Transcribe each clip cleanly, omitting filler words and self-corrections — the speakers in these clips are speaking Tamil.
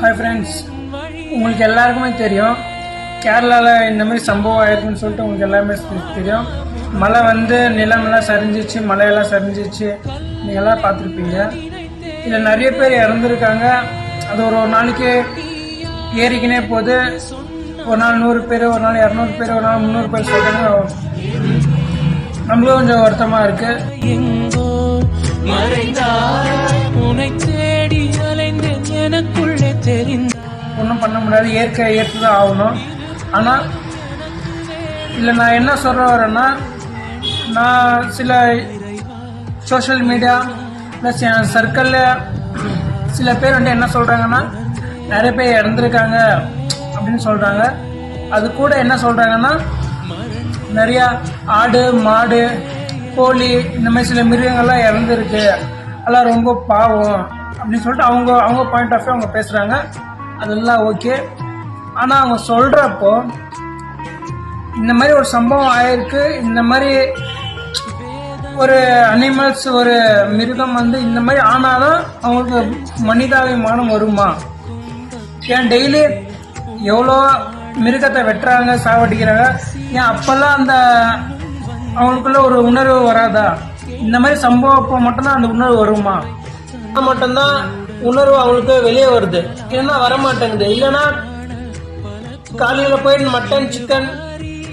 ஹாய் ஃப்ரெண்ட்ஸ், உங்களுக்கு எல்லாருக்குமே தெரியும் கேரளாவில் இந்த மாதிரி சம்பவம் ஆயிருக்குன்னு சொல்லிட்டு உங்களுக்கு எல்லாருமே தெரியும். மழை வந்து நிலமெல்லாம் சரிஞ்சிச்சு, மழையெல்லாம் சரிஞ்சிச்சு, நீங்கள் எல்லாம் பார்த்துருப்பீங்க. இதில் நிறைய பேர் இறந்துருக்காங்க. அது ஒரு நாளைக்கு ஏறிக்கினே போகுது. ஒரு நாள் 100 பேர், ஒரு நாள் 200 பேர், ஒரு நாள் 300 பேர் சொல்கிறாங்க. நம்மளும் கொஞ்சம் வருத்தமாக இருக்குது. ஒன்றும் பண்ண முடியாது, ஏற்று தான் ஆகணும். ஆனால் இல்லை, நான் என்ன சொல்ல வரேன்னா, நான் சில சோஷியல் மீடியா ப்ளஸ் என் சர்க்கிளில் சில பேர் வந்து என்ன சொல்கிறாங்கன்னா, நிறைய பேர் இறந்துருக்காங்க அப்படின்னு சொல்கிறாங்க. அது கூட என்ன சொல்கிறாங்கன்னா, நிறையா ஆடு மாடு கோழி இந்த மாதிரி சில மிருகங்கள்லாம் இறந்துருக்கு, அதெல்லாம் ரொம்ப பாவம் அப்படின்னு சொல்லிட்டு அவங்க பாயிண்ட் ஆஃப் வியூ அவங்க பேசுகிறாங்க. அதெல்லாம் ஓகே. ஆனால் அவங்க சொல்கிறப்போ இந்த மாதிரி ஒரு சம்பவம் ஆயிருக்கு, இந்த மாதிரி ஒரு அனிமல்ஸ் ஒரு மிருகம் வந்து இந்த மாதிரி ஆனாலும் அவங்களுக்கு மனிதாபிமானம் வருமா? ஏன் டெய்லி எவ்வளோ மிருகத்தை வெட்டுறாங்க, சாவடிக்கிறாங்க, ஏன் அப்போல்லாம் அந்த அவங்களுக்குள்ள ஒரு உணர்வு வராதா? இந்த மாதிரி சம்பவம் அப்போ மட்டும்தான் அந்த உணர்வு வருமா? மட்டும்தான் உணர்வு அவங்களுக்கு வெளியே வருது, இல்லைன்னா வரமாட்டேங்குது. இல்லைன்னா காலையில் போய் மட்டன் சிக்கன்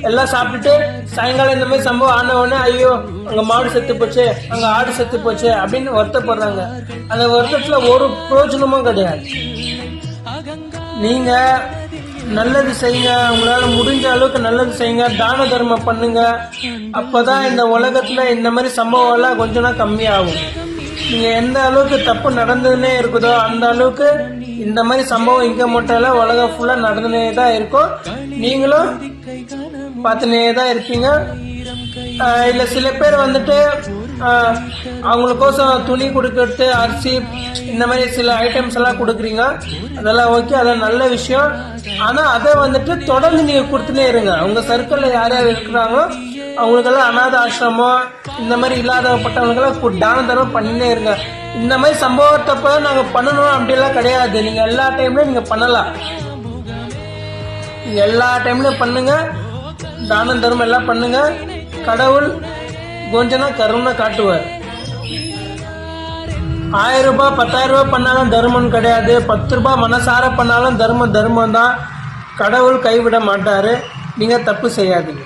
எல்லாம் சாப்பிட்டுட்டு சாயங்காலம் இந்த மாதிரி சம்பவம் ஆன உடனே ஐயோ அங்கே மாடு செத்து போச்சு, அங்கே ஆடு செத்து போச்சு அப்படின்னு வருத்தப்படுறாங்க. அந்த வருத்தத்தில் ஒரு பிரயோஜனமும் கிடையாது. நீங்கள் நல்லது செய்யுங்க, உங்களால் முடிஞ்ச அளவுக்கு நல்லது செய்யுங்க, தான தர்மம் பண்ணுங்க. அப்போதான் இந்த உலகத்தில் இந்த மாதிரி சம்பவம் எல்லாம் கொஞ்சம் கம்மியாகும். நீங்கள் எந்த அளவுக்கு தப்பு நடந்துன்னே இருக்குதோ அந்த அளவுக்கு இந்த மாதிரி சம்பவம் இங்கே மட்டும் இல்லை, உலகம் ஃபுல்லாக நடந்துனே தான் இருக்கும். நீங்களும் பார்த்துனே தான் இருப்பீங்க. இல்லை சில பேர் வந்துட்டு அவங்களுக்கோசம் துணி கொடுக்கறது, அரிசி இந்த மாதிரி சில ஐட்டம்ஸ் எல்லாம் கொடுக்குறீங்க, அதெல்லாம் ஓகே, அதெல்லாம் நல்ல விஷயம். ஆனால் அதை வந்துட்டு தொடர்ந்து நீங்கள் கொடுத்துனே இருங்க. உங்கள் சர்க்கிளில் யார் யார் இருக்கிறாங்களோ அவங்களுக்கெல்லாம் அநாத ஆசிரமம் இந்த மாதிரி இல்லாதப்பட்டவங்களுக்கெல்லாம் தான தர்மம் பண்ணினே இருங்க. இந்த மாதிரி சம்பவத்தப்ப நாங்கள் பண்ணணும் அப்படிலாம் கிடையாது. நீங்கள் எல்லா டைம்லையும் நீங்கள் பண்ணலாம், நீங்கள் எல்லா டைம்லையும் பண்ணுங்க, தான தர்மம் எல்லாம் பண்ணுங்க. கடவுள் கொஞ்சம் கருணை காட்டுவார். 1000 ரூபாய் 10,000 ரூபாய் பண்ணாலும் தர்மம் கிடையாது. 10 ரூபாய் மனசார பண்ணாலும் தர்மம் தான். கடவுள் கைவிட மாட்டார். நீங்கள் தப்பு செய்யாதீங்க.